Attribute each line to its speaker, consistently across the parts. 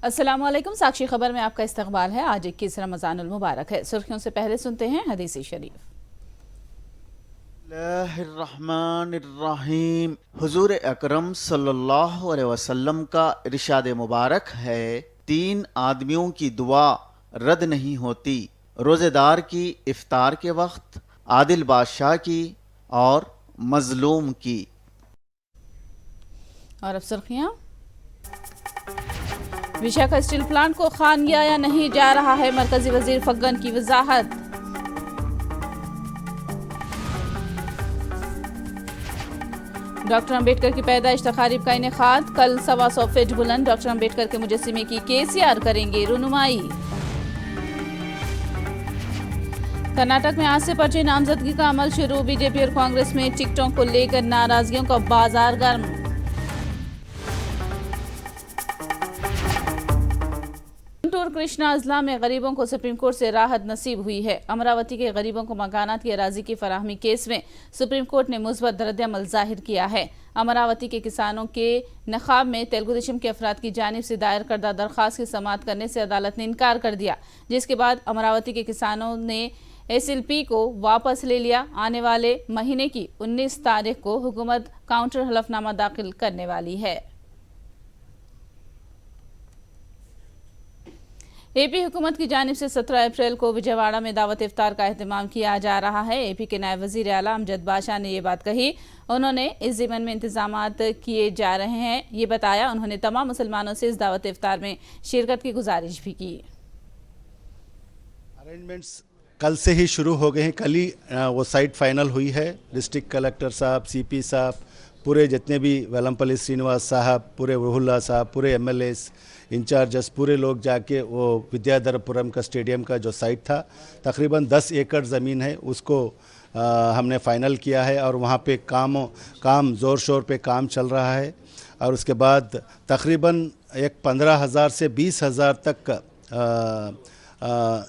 Speaker 1: अस्सलामुअलैकुम। साक्षी खबर में आपका इस्तकबाल है। आज 21 रमज़ानुल मुबारक है। सुर्खियों से पहले सुनते हैं हदीस शरीफ।
Speaker 2: बिस्मिल्लाहिर्रहमानिर्रहीम। हुजूर अकरम सल्लल्लाहु अलैहि वसल्लम का इरशाद मुबारक है, 3 आदमियों की दुआ रद्द नहीं होती, रोज़ेदार की इफ्तार के वक्त, आदिल बादशाह की और मजलूम की।
Speaker 1: और अब सुर्खियां। विशाखा स्टील प्लांट को खानगिया या नहीं जा रहा है, मरकजी वजीर फग्गन की वजाहत। डॉक्टर अंबेडकर की पैदाइश तकारीब का इनेकाद, कल 125 फीट बुलंद डॉक्टर अंबेडकर के मुजस्सिमे की केसीआर करेंगे रुनुमाई। कर्नाटक में आज से पर्चे नामजदगी का अमल शुरू, बीजेपी और कांग्रेस में टिकटों को लेकर नाराजगियों का बाजार गर्म। गुंटूर कृष्णा अजला में गरीबों को सुप्रीम कोर्ट से राहत नसीब हुई है। अमरावती के गरीबों को मकानात की अराजी की फराहमी केस में सुप्रीम कोर्ट ने मुस्बत रद्द-ए-अमल जाहिर किया है। अमरावती के किसानों के नखाब में तेलुगु देशम के अफराद की जानिब से दायर करदा दरख्वास्त की समाअत करने से अदालत ने इनकार कर दिया, जिसके बाद अमरावती के किसानों ने SLP को वापस ले लिया। आने वाले महीने की 19 तारीख को हुकूमत काउंटर हलफनामा दाखिल करने वाली है। AP हुकूमत की जानिब से 17 अप्रैल को विजयवाड़ा में दावत इफ्तार का एहतमाम किया जा रहा है। AP के नायब वजीर आला अमजद बादशाह ने ये बात कही। उन्होंने इस ज़िमन में इंतजामात किए जा रहे हैं ये बताया। उन्होंने तमाम मुसलमानों से इस दावत इफ्तार में शिरकत की गुजारिश भी की।
Speaker 3: अरेंजमेंट्स कल से ही शुरू हो गए हैं। कल ही वो साइट फाइनल हुई है। डिस्ट्रिक्ट कलेक्टर साहब, CP साहब, पूरे जितने भी वेलमपल्ली श्रीनिवास साहब, पूरे रुहुल्ला साहब, पूरे MLAs इंचार्जस, पूरे लोग जाके वो विद्याधरपुरम का स्टेडियम का जो साइट था, तकरीबन 10 एकड़ ज़मीन है, उसको हमने फ़ाइनल किया है और वहाँ पे काम ज़ोर शोर पे काम चल रहा है। और उसके बाद तकरीबन 15,000 से 20,000 तक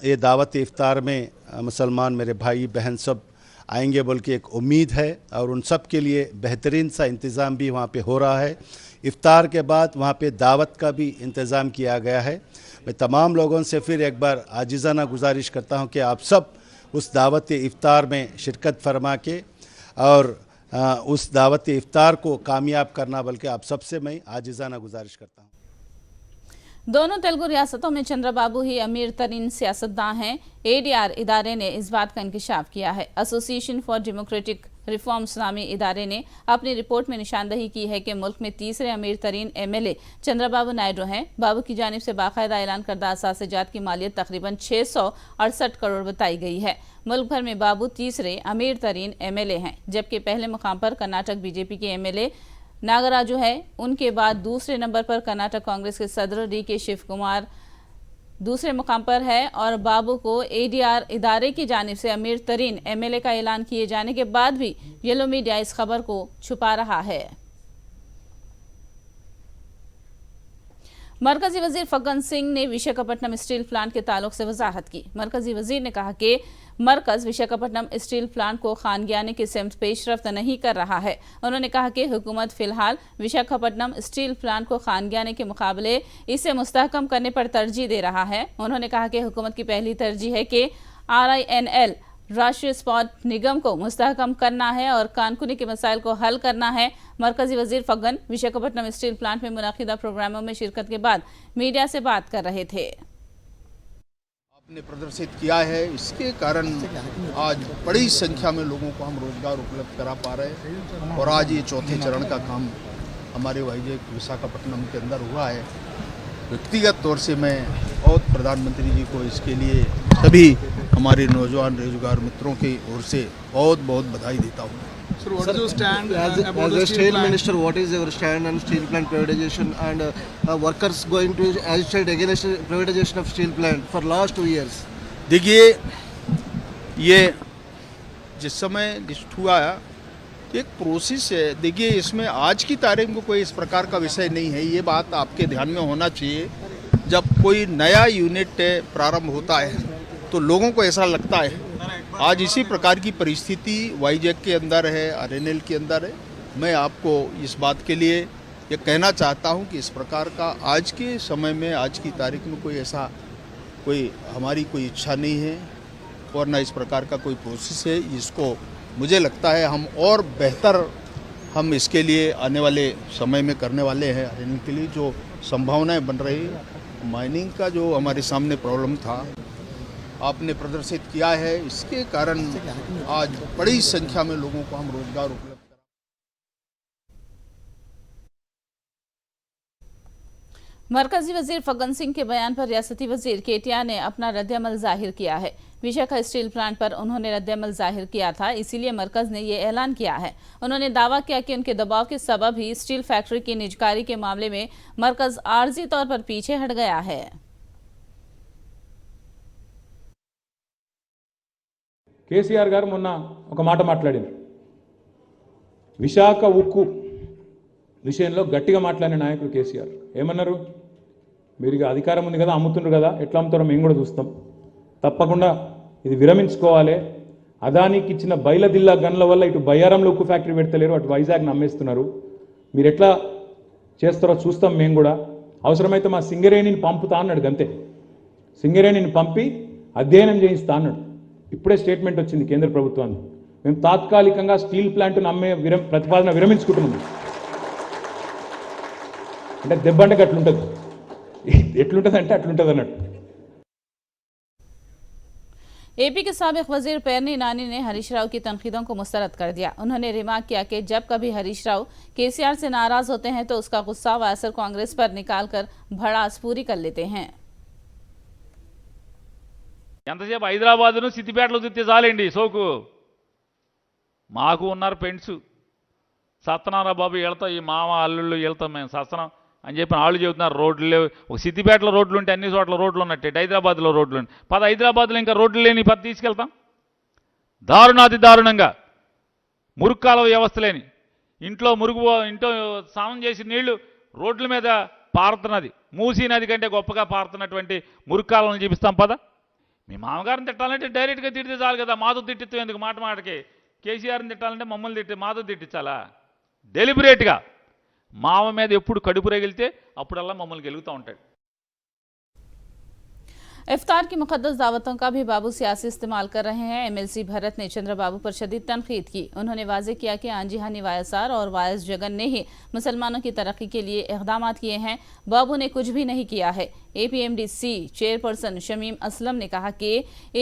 Speaker 3: ये दावत इफ्तार में मुसलमान मेरे भाई बहन सब आएंगे बोल के एक उम्मीद है और उन सब के लिए बेहतरीन सा इंतज़ाम भी वहाँ पे हो रहा है। इफ्तार के बाद वहाँ पे दावत का भी इंतज़ाम किया गया है। मैं तमाम लोगों से फिर एक बार आजिज़ाना गुजारिश करता हूँ कि आप सब उस दावत इफ्तार में शिरकत फरमा के और उस दावत इफ्तार को कामयाब करना, बल्कि आप सबसे मैं आजिज़ाना गुजारिश करता हूँ।
Speaker 1: दोनों तेलुगु रियासतों में चंद्रबाबू ही अमीर तरीन सियासतदान हैं। ADR इदारे ने इस बात का इंकशाफ किया है। एसोसिएशन फॉर डेमोक्रेटिक रिफॉर्म्स नामी इदारे ने अपनी रिपोर्ट में निशानदही की है कि मुल्क में तीसरे अमीर तरीन MLA चंद्रबाबू नायडू हैं। बाबू की जानिब से बाकायदा ऐलान करदा असासे-जात की मालियत तकरीबन 668 करोड़ बताई गई है। मुल्क भर में बाबू तीसरे अमीर तरीन MLA हैं, जबकि पहले मुकाम पर कर्नाटक BJP के MLA नागराजू है। उनके बाद दूसरे नंबर पर कर्नाटक कांग्रेस के सदर DK शिव कुमार दूसरे मुकाम पर है और बाबू को ADR इदारे की जानिब से अमीर तरीन MLA का ऐलान किए जाने के बाद भी येलो मीडिया इस खबर को छुपा रहा है। मरकजी वजीर फग्गन सिंह ने विशाखापट्टनम स्टील प्लांट के ताल्लुक से वजाहत की। मरकजी वजीर ने कहा कि मरकज विशाखापट्टनम स्टील प्लांट को खानगियाने की सिमत पेशरफ्त नहीं कर रहा है। उन्होंने कहा कि हुकूमत फिलहाल विशाखापट्टनम स्टील प्लांट को खानगियाने के मुकाबले इसे मुस्तहकम करने पर तरजीह दे रहा है। उन्होंने कहा कि हुकूमत की पहली तरजीह है कि RINL राष्ट्रीय इस्पात निगम को मुस्तहकम करना है और कानूनी के मसाइल को हल करना है। मरकजी वजीर फग्गन विशाखापट्टनम स्टील प्लांट में मुनाकिदा प्रोग्रामों में शिरकत के बाद मीडिया से बात कर रहे थे।
Speaker 4: आपने प्रदर्शित किया है, इसके कारण आज बड़ी संख्या में लोगों को हम रोजगार उपलब्ध करा पा रहे हैं और आज ये चौथे चरण का काम हमारे वाइजैक विशाखापट्टनम के अंदर हुआ है। व्यक्तिगत तौर से मैं और प्रधानमंत्री जी को इसके लिए सभी हमारे नौजवान रोजगार मित्रों की ओर से बहुत बहुत बधाई देता हूँ।
Speaker 5: Sir, what is your stand
Speaker 6: as a steel minister, what is your stand on steel plant privatization and workers going to agitate against privatization of steel plant for last 2 years?
Speaker 4: देखिए, ये जिस समय लिस्ट हुआ एक process है। देखिए, इसमें आज की तारीख में कोई इस प्रकार का विषय नहीं है। ये बात आपके ध्यान में होना चाहिए। जब कोई नया यूनिट प्रारंभ होता है तो लोगों को ऐसा लगता है। आज इसी प्रकार की परिस्थिति वाईजैक के अंदर है, RNL के अंदर है। मैं आपको इस बात के लिए ये कहना चाहता हूँ कि इस प्रकार का आज के समय में, आज की तारीख में कोई हमारी कोई इच्छा नहीं है और ना इस प्रकार का कोई प्रोसेस है। इसको मुझे लगता है हम और बेहतर हम इसके लिए आने वाले समय में करने वाले हैं। हरियाणा के लिए जो संभावनाएं बन रही है, माइनिंग का जो हमारे सामने प्रॉब्लम था आपने प्रदर्शित किया है, इसके कारण आज बड़ी संख्या में लोगों को हम रोजगार उपलब्ध करा।
Speaker 1: मरकजी वजीर फग्गन सिंह के बयान पर रियासती वजीर केटीआर ने अपना रद्दअमल जाहिर किया है। विशाखा स्टील प्लांट पर उन्होंने रद्दअमल जाहिर किया था, इसीलिए मरकज ने ये ऐलान किया है। उन्होंने दावा किया कि उनके दबाव के सबब ही स्टील फैक्ट्री की निजकारी के मामले में मरकज आर्जी तौर पर पीछे हट गया है।
Speaker 5: కేసీఆర్ గారు మొన్న ఒక మాట మాట్లాడారు. విశాఖ ఉక్కు విషయంలో గట్టిగా మాట్లాడిన నాయకుడు కేసీఆర్ ఏమన్నారు? మీరు అధికారం ఉంది కదా, అమ్ముతుండ్రు కదా, ఎట్లా అమ్ముతారో మేము కూడా చూస్తాం, తప్పకుండా ఇది విరమించుకోవాలి. అదానికి ఇచ్చిన బైలదిల్లా గన్ల వల్ల ఇటు బయ్యారంలో ఉక్కు ఫ్యాక్టరీ పెడతలేరు, అటు వైజాగ్ని అమ్మేస్తున్నారు. మీరు ఎట్లా చేస్తారో చూస్తాం, మేము కూడా అవసరమైతే మా సింగరేణిని పంపుతా అన్నాడు. గంతే, సింగరేణిని పంపి అధ్యయనం చేయిస్తా అన్నాడు. ఇప్పుడే స్టేట్మెంట్ వచ్చింది కేంద్ర ప్రభుత్వానికి, మేము తాత్కాలికంగా స్టీల్ ప్లాంట్ను అమ్మే ప్రతిపాదన విరమించుకుంటున్నాం. అంటే దెబ్బ అంటే అట్లుంటుంది, ఎట్లుంటుంది అంటే అట్లుంటుంది అన్నట్టు.
Speaker 1: एपी के साबिक वजीर पैरनी नानी ने हरीश राव की तनकीदों को मुस्तरद कर दिया। उन्होंने रिमार्क किया कि जब कभी हरीश राव केसीआर से नाराज होते हैं तो उसका गुस्सा व असर कांग्रेस पर निकालकर भड़ास पूरी कर लेते हैं।
Speaker 7: ఎంతసేపు హైదరాబాద్ను సిద్దిపేటలో తిత్తే చాలండి సోకు. మాకు ఉన్నారు ఫ్రెండ్స్, సత్తనారా బాబు వెళ్తాం, ఈ మామ అల్లుళ్ళు వెళ్తాం మేము సస్తనం అని చెప్పి వాళ్ళు చెబుతున్నారు. రోడ్లు లేవు. ఒక సిద్దిపేటలో రోడ్లు ఉంటే అన్ని చోట్ల రోడ్లు ఉన్నట్టే హైదరాబాద్లో రోడ్లు ఉంటాయి. హైదరాబాద్లో ఇంకా రోడ్లు లేని పది తీసుకెళ్తాం. దారుణాతి దారుణంగా మురుక్కాల వ్యవస్థ లేని ఇంట్లో ఇంట్లో స్నానం చేసి నీళ్లు రోడ్ల మీద పారుతున్నది. మూసీ నది కంటే గొప్పగా పారుతున్నటువంటి మురుక్కాలను చూపిస్తాం. మీ మామగారిని తిట్టాలంటే డైరెక్ట్గా తిడితే చాలు కదా, మాతో తిట్టిస్తాం ఎందుకు? మాటకి కేసీఆర్ని తిట్టాలంటే మమ్మల్ని మాతో తిట్టించాలా? డెలిబరేట్గా మామ మీద ఎప్పుడు కడుపు రగిలితే అప్పుడల్లా మమ్మల్ని గెలుగుతూ ఉంటాడు.
Speaker 1: इफ्तार की मुकद्दस दावतों का भी बाबू सियासी इस्तेमाल कर रहे हैं। एमएलसी भरत ने चंद्रबाबू पर शदीद तनकीद की। उन्होंने वाजे किया कि आंजी हानी वायएसआर और वायएस जगन ने ही मुसलमानों की तरक्की के लिए इक़दाम किए हैं, बाबू ने कुछ भी नहीं किया है। एपीएमडीसी चेयरपर्सन शमीम असलम ने कहा कि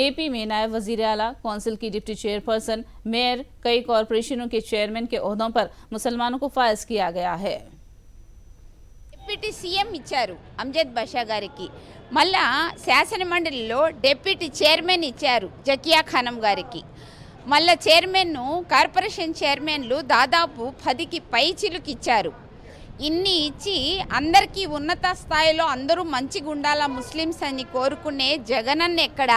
Speaker 1: एपी में नायब वजीर आला, कौंसिल की डिप्टी चेयरपर्सन, मेयर, कई कॉरपोरेशनों के चेयरमैन के ओहदों पर मुसलमानों को फायज किया गया है।
Speaker 8: డిప్యూటీ సీఎం ఇచ్చారు అమ్జద్ బాషా గారికి, మళ్ళా శాసన మండలిలో డిప్యూటీ చైర్మన్ ఇచ్చారు జకియా ఖానం గారికి, మళ్ళా చైర్మన్ను కార్పొరేషన్ చైర్మన్లు దాదాపు 10కి పై చిలుకు ఇచ్చారు. ఇన్ని ఇచ్చి అందరికీ ఉన్నత స్థాయిలో అందరూ మంచిగా ఉండాలా ముస్లిమ్స్ అని కోరుకునే జగనన్న ఎక్కడ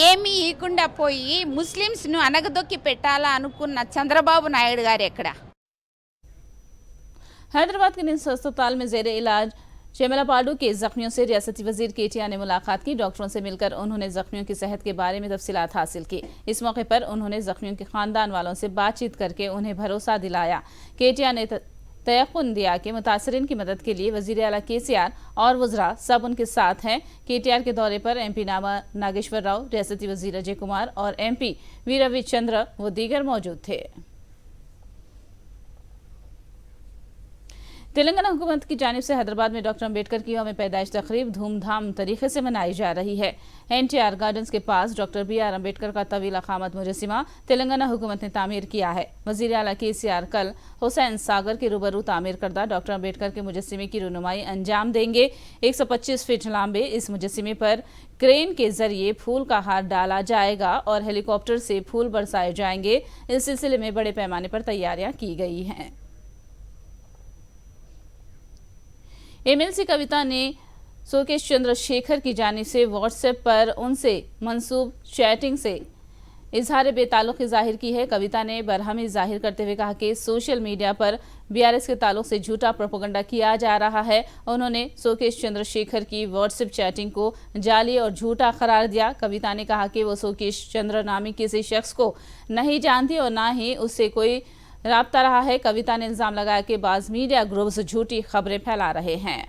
Speaker 8: ఏమీ ఇవ్వకుండా పోయి ముస్లిమ్స్ను అనగదొక్కి పెట్టాలా అనుకున్న చంద్రబాబు నాయుడు గారు ఎక్కడ?
Speaker 1: हैदराबाद के निम्स अस्पताल में जेर इलाज चेमलापाडू के जख्मियों से रियासती वजीर केटीआर ने मुलाकात की। डॉक्टरों से मिलकर उन्होंने जख्मियों की सेहत के बारे में तफसीलात हासिल की। इस मौके पर उन्होंने जख्मियों के खानदान वालों से बातचीत करके उन्हें भरोसा दिलाया। केटीआर ने तयक़ुन दिया कि मुतासरीन की मदद के लिए वजीर आला केसीआर और वज़रा सब उनके साथ हैं। केटीआर के दौरे पर एमपी नागेश्वर राव, रियासती वजीर अजय कुमार और एमपी वी रविचंद्र व दीगर मौजूद थे। तेलंगाना हुकूमत की जानिब से हैदराबाद में डॉक्टर अम्बेडकर की यौम पैदाइश तकरीब धूमधाम तरीके से मनाई जा रही है। एनटीआर गार्डन्स के पास डॉक्टर BR अम्बेडकर का तवील अकामत मुजस्सिमा तेलंगाना हुकूमत ने तामीर किया है। वजीर आला केसीआर कल हुसैन सागर के रूबरू तामीर करदा डॉक्टर अम्बेडकर के मुजस्सिमे की रुनुमाई अंजाम देंगे। 125 फीट लंबे इस मुजस्सिमे पर क्रेन के जरिए फूल का हार डाला जाएगा और हेलीकॉप्टर से फूल बरसाए जाएंगे। इस सिलसिले में बड़े पैमाने पर तैयारियां की गई हैं। एमएलसी कविता ने सोकेश चंद्रशेखर की जानिब से व्हाट्सएप पर उनसे मंसूब चैटिंग से इजहार बेताल्लुक़ी जाहिर की है। कविता ने बरहमी जाहिर करते हुए कहा कि सोशल मीडिया पर बीआरएस के ताल्लुक से झूठा प्रोपेगेंडा किया जा रहा है। उन्होंने सोकेश चंद्रशेखर की व्हाट्सएप चैटिंग को जाली और झूठा करार दिया। कविता ने कहा कि वो सोकेश चंद्र नामी किसी शख्स को नहीं जानती और ना ही उससे कोई राब्ता रहा है। कविता ने इल्जाम लगाया कि बाज़ मीडिया ग्रुप्स झूठी खबरें फैला रहे हैं।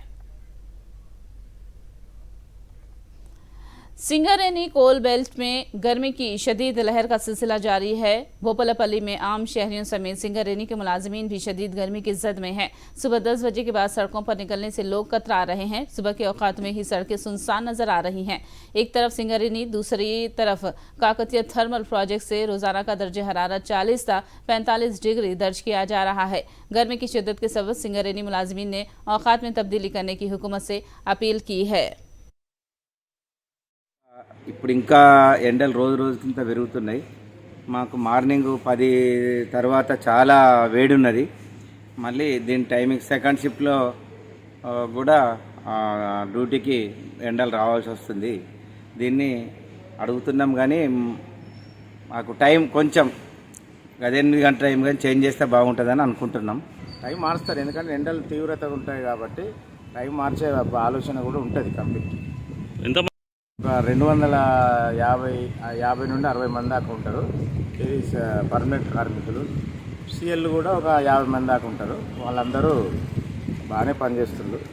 Speaker 1: सिंगरेनी कोल बेल्ट में गर्मी की शदीद लहर का सिलसिला जारी है। भोपालपल्ली में आम शहरियों समेत सिंगरेनी के मुलाजिमीन भी शदीद गर्मी की जद में हैं। सुबह 10 बजे के बाद सड़कों पर निकलने से लोग कतरा रहे हैं। सुबह के औकात में ही सड़कें सुनसान नजर आ रही हैं। एक तरफ सिंगरेनी, दूसरी तरफ काकतिया थर्मल प्रोजेक्ट से रोजाना का दर्जे हरारत 40 था 45 डिग्री दर्ज किया जा रहा है। गर्मी की शिद्दत के सबब सिंगरेनी मुलाजिमीन ने औकात में तब्दीली करने की हुकूमत से अपील की है।
Speaker 9: ఇప్పుడు ఇంకా ఎండలు రోజు రోజుకింత పెరుగుతున్నాయి. మాకు మార్నింగ్ 10 తర్వాత చాలా వేడి ఉన్నది. మళ్ళీ దీని టైమింగ్ సెకండ్ షిఫ్ట్లో కూడా డ్యూటీకి ఎండలు రావాల్సి వస్తుంది. దీన్ని అడుగుతున్నాం కానీ మాకు టైం కొంచెం 8 గంటల టైం కానీ చేంజ్ చేస్తే బాగుంటుందని అనుకుంటున్నాం. టైం మారుస్తారు ఎందుకంటే ఎండలు తీవ్రత ఉంటాయి కాబట్టి టైం మార్చే ఆలోచన కూడా ఉంటుంది కంపెనీకి. 250 నుండి 60 మంది దాకా ఉంటారు. ఇది పర్మనెంట్ కార్మికులు. సిఎల్ కూడా ఒక 50 మంది దాకా ఉంటారు. వాళ్ళందరూ బాగానే పనిచేస్తున్నారు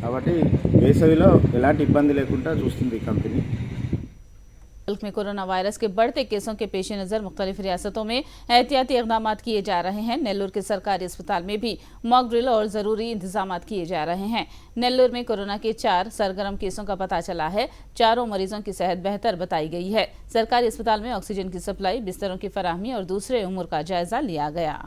Speaker 9: కాబట్టి వేసవిలో ఎలాంటి ఇబ్బంది లేకుండా చూస్తుంది కంపెనీ.
Speaker 1: मुल्क में कोरोना वायरस के बढ़ते केसों के पेश नज़र मुख्तलिफ रियासतों में एहतियाती इक़दाम किए जा रहे हैं। नेल्लोर के सरकारी अस्पताल में भी मॉक ड्रिल और ज़रूरी इंतजाम किए जा रहे हैं। नेल्लोर में कोरोना के 4 सरगर्म केसों का पता चला है। चारों मरीजों की सेहत बेहतर बताई गई है। सरकारी अस्पताल में ऑक्सीजन की सप्लाई, बिस्तरों की फराहमी और दूसरे उमूर का जायजा लिया गया।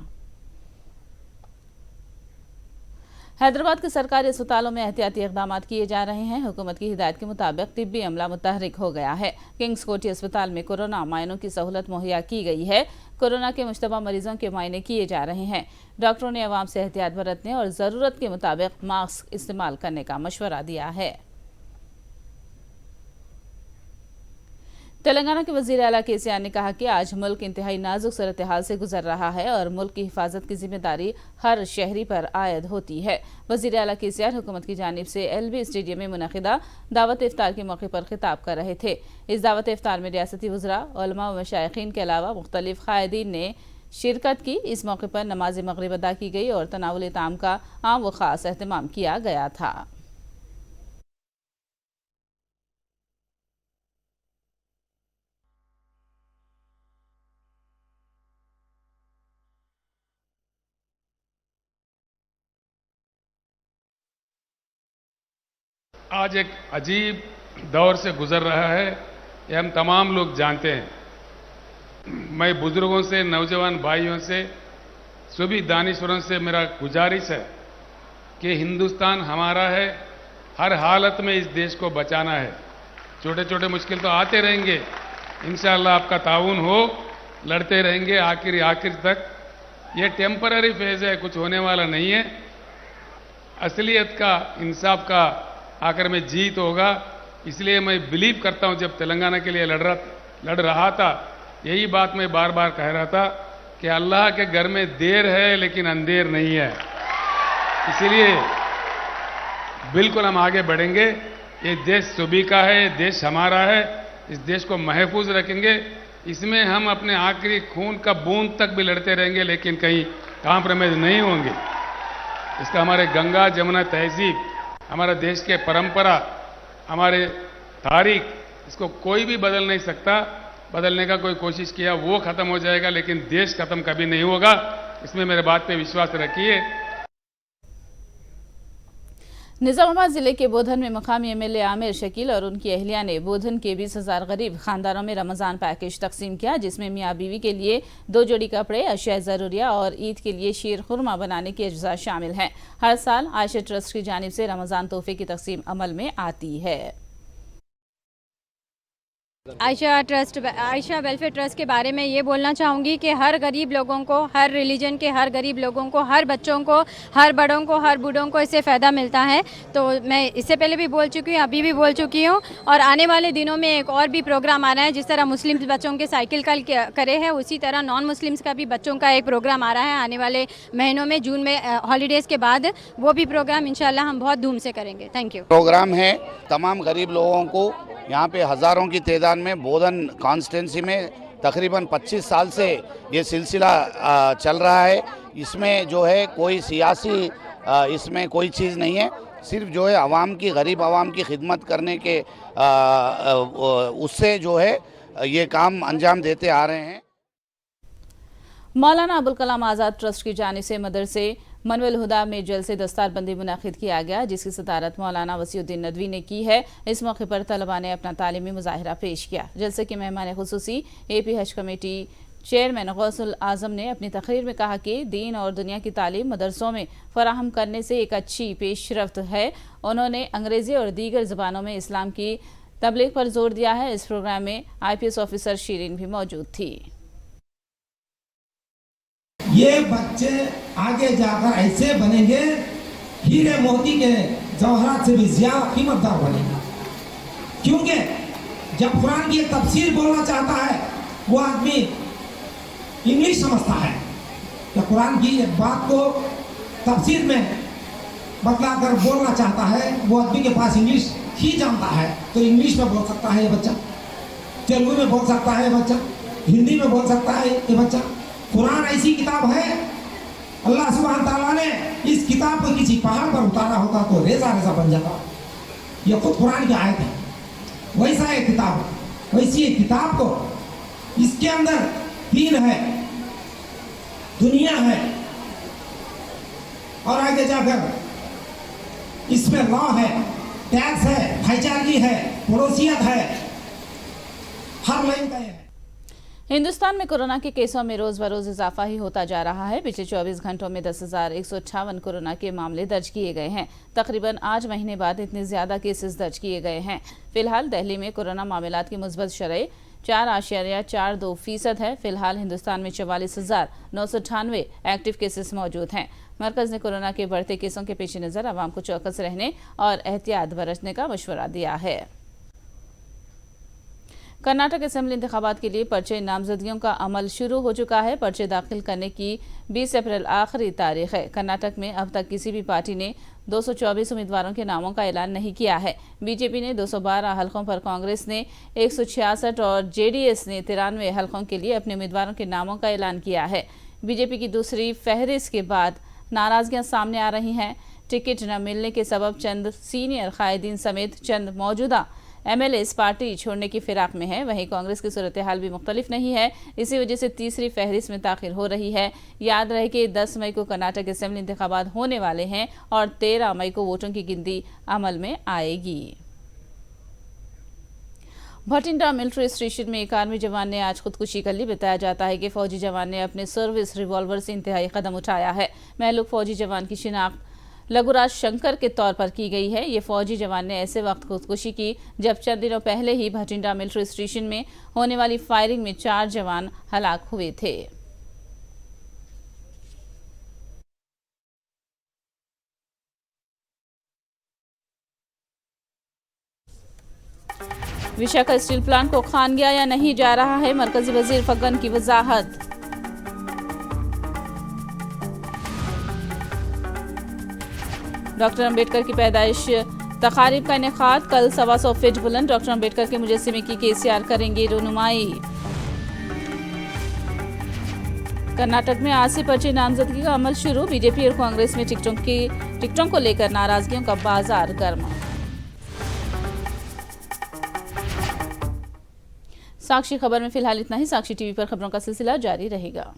Speaker 1: हैदराबाद के सरकारी अस्पतालों में एहतियाती इक़दाम किए जा रहे हैं। हुकूमत की हिदायत के मुताबिक तिब्बी अमला मुतहरिक हो गया है। किंग्स कोठी अस्पताल में कोरोना मायनों की सहूलत मुहैया की गई है। कोरोना के मुश्तबा मरीजों के मायने किए जा रहे हैं। डॉक्टरों ने अवाम से एहतियात बरतने और ज़रूरत के मुताबिक मास्क इस्तेमाल करने का मशवरा दिया है। तेलंगाना के वज़ीर आला केसीआर ने कहा कि आज मुल्क इंतहाई नाजुक सूरत हाल से गुजर रहा है और मुल्क की हिफाजत की जिम्मेदारी हर शहरी पर आयद होती है। वज़ीर आला केसीआर हुकूमत की जानिब से LB स्टेडियम में मुनक़िदा दावत इफ्तार के मौके पर खिताब कर रहे थे। इस दावत इफ्तार में रियासती वज़रा, उलमा व मशाइखीन के अलावा मुख्तलिफ क़ायदीन ने शिरकत की। इस मौके पर नमाज मग़रिब अदा की गई और तनावुल ताम का आम व ख़ास एहतमाम किया गया था।
Speaker 10: आज एक अजीब दौर से गुजर रहा है, ये हम तमाम लोग जानते हैं। मैं बुजुर्गों से, नौजवान भाइयों से, सभी दानिशवरों से मेरा गुजारिश है कि हिंदुस्तान हमारा है, हर हालत में इस देश को बचाना है। छोटे छोटे मुश्किल तो आते रहेंगे, इंशाअल्लाह आपका ताउन हो, लड़ते रहेंगे आखिर तक। ये टेम्पररी फेज है, कुछ होने वाला नहीं है। असलियत का, इंसाफ का आखिर में जीत होगा। इसलिए मैं बिलीव करता हूं, जब तेलंगाना के लिए लड़ रहा था, यही बात मैं बार बार कह रहा था कि अल्लाह के घर में देर है लेकिन अंधेर नहीं है। इसीलिए बिल्कुल हम आगे बढ़ेंगे। ये देश सभी का है, ये देश हमारा है। इस देश को महफूज रखेंगे। इसमें हम अपने आखिरी खून का बूंद तक भी लड़ते रहेंगे, लेकिन कहीं कॉम्प्रोमाइज नहीं होंगे। इसका हमारे गंगा जमुना तहजीब, हमारा देश के परंपरा, हमारे तारीख, इसको कोई भी बदल नहीं सकता। बदलने का कोई कोशिश किया वो खत्म हो जाएगा, लेकिन देश खत्म कभी नहीं होगा। इसमें मेरे बात पे विश्वास रखिए।
Speaker 1: निजामाबाद जिले के बोधन में मकामी MLA आमिर शकील और उनकी अहलिया ने बोधन के 20,000 गरीब खानदानों में रमजान पैकेज तकसीम किया, जिसमें मियाँ बीवी के लिए 2 जोड़ी कपड़े, अशिया ज़रूरिया और ईद के लिए शीर खुरमा बनाने के अज्जा शामिल हैं। हर साल आयशा ट्रस्ट की जानिब से रमजान तोहफे की तकसीम अमल में आती है।
Speaker 11: आयशा वेलफेयर ट्रस्ट के बारे में ये बोलना चाहूँगी कि हर गरीब लोगों को, हर रिलीजन के हर गरीब लोगों को, हर बच्चों को, हर बड़ों को, हर बूढ़ों को इससे फ़ायदा मिलता है। तो मैं इससे पहले भी बोल चुकी हूँ, अभी भी बोल चुकी हूँ, और आने वाले दिनों में एक और भी प्रोग्राम आ रहा है। जिस तरह मुस्लिम बच्चों के साइकिल कल करे हैं, उसी तरह नॉन मुस्लिम्स का भी बच्चों का एक प्रोग्राम आ रहा है आने वाले महीनों में, जून में हॉलीडेज़ के बाद। वो भी प्रोग्राम इंशाल्लाह हम बहुत धूम से करेंगे। Thank you.
Speaker 12: प्रोग्राम है तमाम गरीब लोगों को, यहाँ पे हज़ारों की तादाद में बोधन कॉन्स्टिट्यूंसी में तकरीबन 25 साल से ये सिलसिला चल रहा है। इसमें जो है कोई सियासी इसमें कोई चीज़ नहीं है, सिर्फ जो है आवाम की, गरीब आवाम की खिदमत करने के उससे जो है ये काम अंजाम देते आ रहे हैं।
Speaker 1: मौलाना अबुल कलाम आज़ाद ट्रस्ट की जानिब से मदरसे मनवेल हुदा में जलसे दस्तारबंदी मुनाकिद किया गया, जिसकी सदारत मौलाना वसीउद्दीन नदवी ने की है। इस मौके पर तलबा ने अपना तालीमी मुजाहिरा पेश किया। जलसे के मेहमान खुसूसी AP हज कमेटी चेयरमैन गौसुल आजम ने अपनी तकरीर में कहा कि दीन और दुनिया की तालीम मदरसों में फराहम करने से एक अच्छी पेशरफ्त है। उन्होंने अंग्रेजी और दीगर ज़बानों में इस्लाम की तबलीग पर जोर दिया है। इस प्रोग्राम में IPS ऑफिसर शीरीन भी मौजूद थी।
Speaker 13: ये बच्चे आगे जाकर ऐसे बनेंगे, हीरे मोती के जवाहरात से भी ज्यादा कीमतदार बनेंगे, क्योंकि जब कुरान की एक तफसीर बोलना चाहता है वो आदमी इंग्लिश समझता है, या कुरान की एक बात को तफसीर में बतलाकर बोलना चाहता है, वो आदमी के पास इंग्लिश ही जानता है, तो इंग्लिश में बोल सकता है ये बच्चा, तेलुगु में बोल सकता है ये बच्चा, हिंदी में बोल सकता है ये बच्चा। कुरान ऐसी किताब है, अल्लाह सुब्हान ताला ने इस किताब को किसी पहाड़ पर उतारा होता तो रेजा रेजा बन जाता। ये खुद कुरान की आयत है, वैसा एक किताब, वैसी एक किताब को इसके अंदर दीन है, दुनिया है, और आगे जाकर इसमें लॉ है, टैक्स है, भाईचारगी है, पड़ोसियत है, हर लाइन का है।
Speaker 1: हिंदुस्तान में कोरोना के केसों में रोज बरोज इजाफा ही होता जा रहा है। पिछले 24 घंटों में 10,158 कोरोना के मामले दर्ज किए गए हैं। तकरीबन 8 महीने बाद इतने ज्यादा केसेस दर्ज किए गए हैं। फिलहाल दिल्ली में कोरोना मामलात की मुस्बत शरह 4.42% है। फिलहाल हिंदुस्तान में 44,998 एक्टिव केसेस मौजूद हैं। मरकज ने कोरोना के बढ़ते केसों के पेश नज़र आवाम को चौकस रहने और एहतियात बरतने का मशवरा दिया है। कर्नाटक असेंबली इंतखाबात के लिए पर्चे नामजदगियों का अमल शुरू हो चुका है। पर्चे दाखिल करने की 20 अप्रैल आखिरी तारीख है। कर्नाटक में अब तक किसी भी पार्टी ने 224 उम्मीदवारों के नामों का ऐलान नहीं किया है। बीजेपी ने 212 हलकों पर, कांग्रेस ने 166 और JDS ने 93 हलकों के लिए अपने उम्मीदवारों के नामों का ऐलान किया है। बीजेपी की दूसरी फहरिस्त के बाद नाराजगियां सामने आ रही हैं। टिकट न मिलने के सबब चंद सीनियर कायदीन समेत चंद मौजूदा MLAs पार्टी छोड़ने की फिराक में है। वहीं कांग्रेस की सूरत हाल भी मुख्तलिफ नहीं है। इसी वजह से तीसरी फहरिस्त में ताखिर हो रही है। याद रहे कि 10 मई को कर्नाटक असेंबली इंतखाबात होने वाले हैं और 13 मई को वोटों की गिनती अमल में आएगी। भटिंडा मिलिट्री स्टेशन में एक आर्मी जवान ने आज खुदकुशी कर ली। बताया जाता है कि फौजी जवान ने अपने सर्विस रिवॉल्वर से इंतहाई कदम उठाया है। महलूक फौजी जवान की शिनाख्त लघुराज शंकर के तौर पर की गई है। ये फौजी जवान ने ऐसे वक्त खुदकुशी की जब चंद दिनों पहले ही भटिंडा मिलिट्री स्टेशन में होने वाली फायरिंग में 4 जवान हलाक हुए थे। विशाखा स्टील प्लांट को खान गया या नहीं जा रहा है, मरकजी वजीर फग्गन की वजाहत। डॉक्टर अंबेडकर की पैदाइश तकारीब का इनेकाद कल 125 फीट बुलंद डॉक्टर अंबेडकर के मुजस्सिमे की KCR करेंगे रोनुमाई। कर्नाटक में आज से पर्चे नामजदगी का अमल शुरू। बीजेपी और कांग्रेस में टिकटों को लेकर नाराजगियों का बाजार गर्म। साक्षी खबर में फिलहाल इतना ही। साक्षी टीवी पर खबरों का सिलसिला जारी रहेगा।